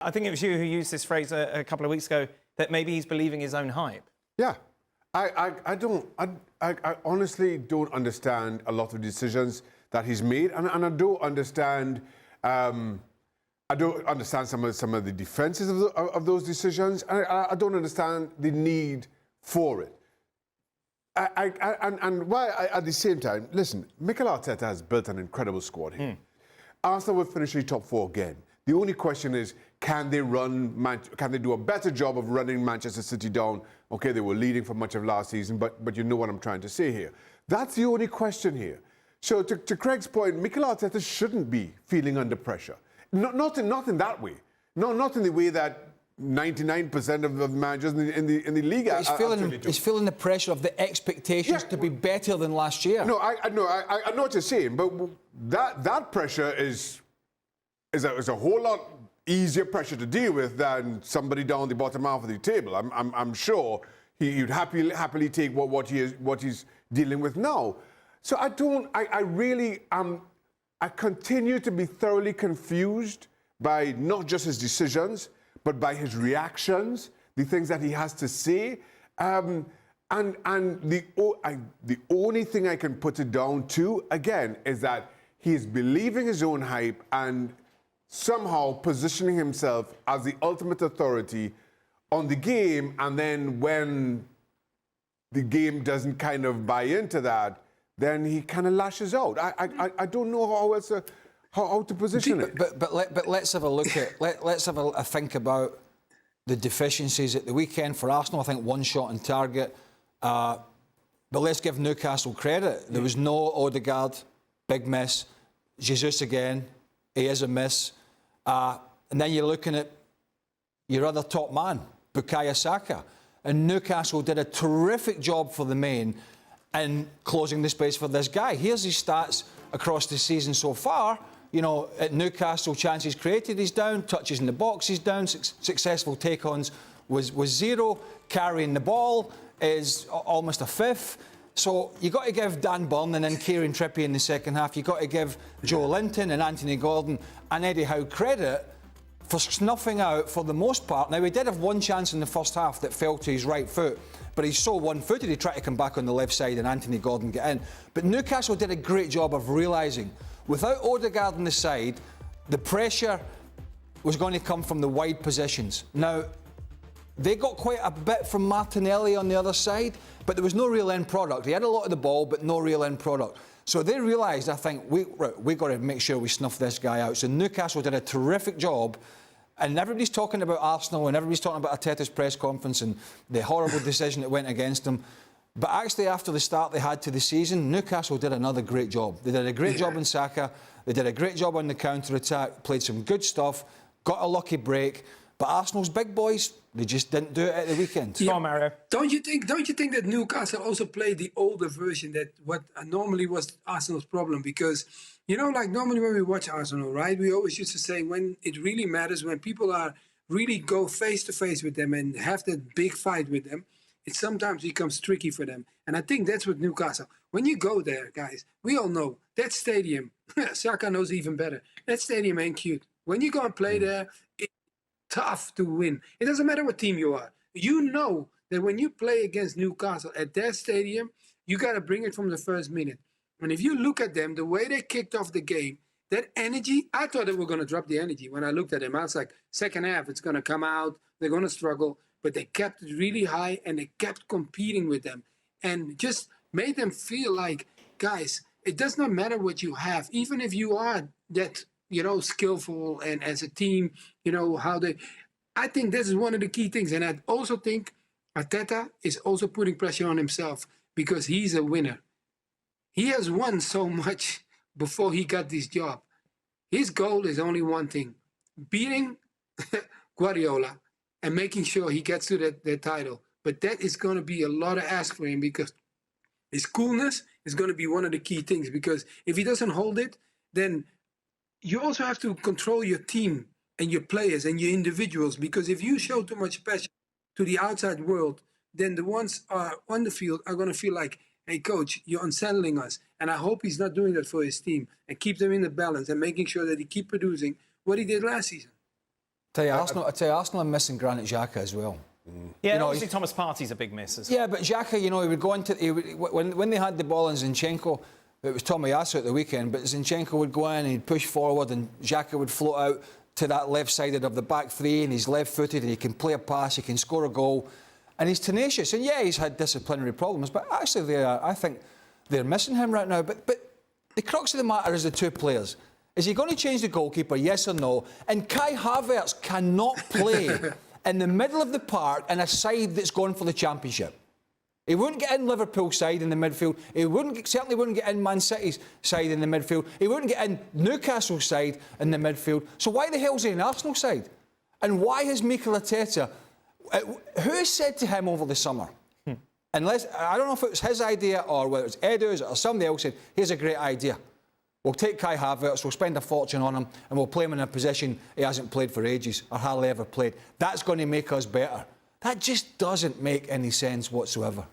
I think it was you who used this phrase a couple of weeks ago, that maybe he's believing his own hype. Yeah. I honestly don't understand a lot of decisions that he's made, and I don't understand. I don't understand some of the defenses of those decisions. I don't understand the need for it. And why at the same time, listen, Mikel Arteta has built an incredible squad here. Arsenal will finish in the top 4 again. The only question is, can they do a better job of running Manchester City down? Okay, they were leading for much of last season, but you know what I'm trying to say here. That's the only question here. So to Craig's point, Mikel Arteta shouldn't be feeling under pressure. Not in that way. No, not in the way that 99% of the managers in the league are he's feeling the pressure of the expectations to be better than last year. No, I know what you're saying, but that pressure is a whole lot easier pressure to deal with than somebody down the bottom half of the table. I'm sure he'd happily take what he's dealing with now. So I continue to be thoroughly confused by not just his decisions, but by his reactions, the things that he has to say. And the only thing I can put it down to, again, is that he's believing his own hype and somehow positioning himself as the ultimate authority on the game, and then when the game doesn't kind of buy into that, then he kind of lashes out. I don't know how to position it. But let's have a look at let's have a think about the deficiencies at the weekend for Arsenal. I think 1 shot on target. But let's give Newcastle credit. There was no Odegaard, big miss. Jesus again, he is a miss. And then you're looking at your other top man, Bukayo Saka. And Newcastle did a terrific job for the main in closing the space for this guy. Here's his stats across the season so far. You know, at Newcastle, chances created, he's down. Touches in the box, he's down. Successful take-ons was 0. Carrying the ball is almost a 5th. So you've got to give Dan Burn and then Kieran Trippier in the second half. You've got to give Joe Linton and Anthony Gordon and Eddie Howe credit for snuffing out, for the most part. Now, he did have 1 chance in the first half that fell to his right foot, but he's so one-footed, he tried to come back on the left side and Anthony Gordon get in. But Newcastle did a great job of realising, without Odegaard on the side, the pressure was going to come from the wide positions. Now, they got quite a bit from Martinelli on the other side, but there was no real end product. He had a lot of the ball, but no real end product. So they realised, I think, we got to make sure we snuff this guy out. So Newcastle did a terrific job. And everybody's talking about Arsenal and everybody's talking about Arteta's press conference and the horrible decision that went against them. But actually, after the start they had to the season, Newcastle did another great job. They did a great job in Saka. They did a great job on the counter-attack, played some good stuff, got a lucky break. But Arsenal's big boys, they just didn't do it at the weekend. Come on, Mario. Don't you think that Newcastle also played the older version, that what normally was Arsenal's problem? Because, you know, like normally when we watch Arsenal, right, we always used to say when it really matters, when people are really go face-to-face with them and have that big fight with them, it sometimes becomes tricky for them. And I think that's what Newcastle. When you go there, guys, we all know that stadium, Shaka knows even better, that stadium ain't cute. When you go and play there, it's tough to win. It doesn't matter what team you are. You know that when you play against Newcastle at their stadium, you got to bring it from the first minute. And if you look at them, the way they kicked off the game, that energy, I thought they were going to drop the energy. When I looked at them, I was like, second half, it's going to come out. They're going to struggle. But they kept it really high and they kept competing with them and just made them feel like, guys, it does not matter what you have. Even if you are that, you know, skillful and as a team, you know, I think this is one of the key things. And I also think Arteta is also putting pressure on himself because he's a winner. He has won so much before he got this job. His goal is only one thing, beating Guardiola and making sure he gets to that title. But that is going to be a lot of ask for him because his coolness is going to be one of the key things. Because if he doesn't hold it, then you also have to control your team and your players and your individuals. Because if you show too much passion to the outside world, then the ones on the field are going to feel like, hey, coach, you're unsettling us. And I hope he's not doing that for his team and keep them in the balance and making sure that he keep producing what he did last season. I tell you, Arsenal are missing Granit Xhaka as well. Yeah, You know, obviously Thomas Partey's a big miss as well. Yeah, but Xhaka, you know, he would go into... when they had the ball in Zinchenko, it was Tomiyasu at the weekend, but Zinchenko would go in and he'd push forward and Xhaka would float out to that left-sided of the back three and he's left-footed and he can play a pass, he can score a goal. And he's tenacious. And yeah, he's had disciplinary problems, but actually I think they're missing him right now. But the crux of the matter is the two players. Is he going to change the goalkeeper, yes or no? And Kai Havertz cannot play in the middle of the park in a side that's going for the championship. He wouldn't get in Liverpool's side in the midfield. He certainly wouldn't get in Man City's side in the midfield. He wouldn't get in Newcastle's side in the midfield. So why the hell is he in Arsenal's side? And why has Mikel Arteta... who said to him over the summer, unless I don't know if it was his idea or whether it was Edu's or somebody else said, here's a great idea. We'll take Kai Havertz, we'll spend a fortune on him and we'll play him in a position he hasn't played for ages or hardly ever played. That's going to make us better. That just doesn't make any sense whatsoever.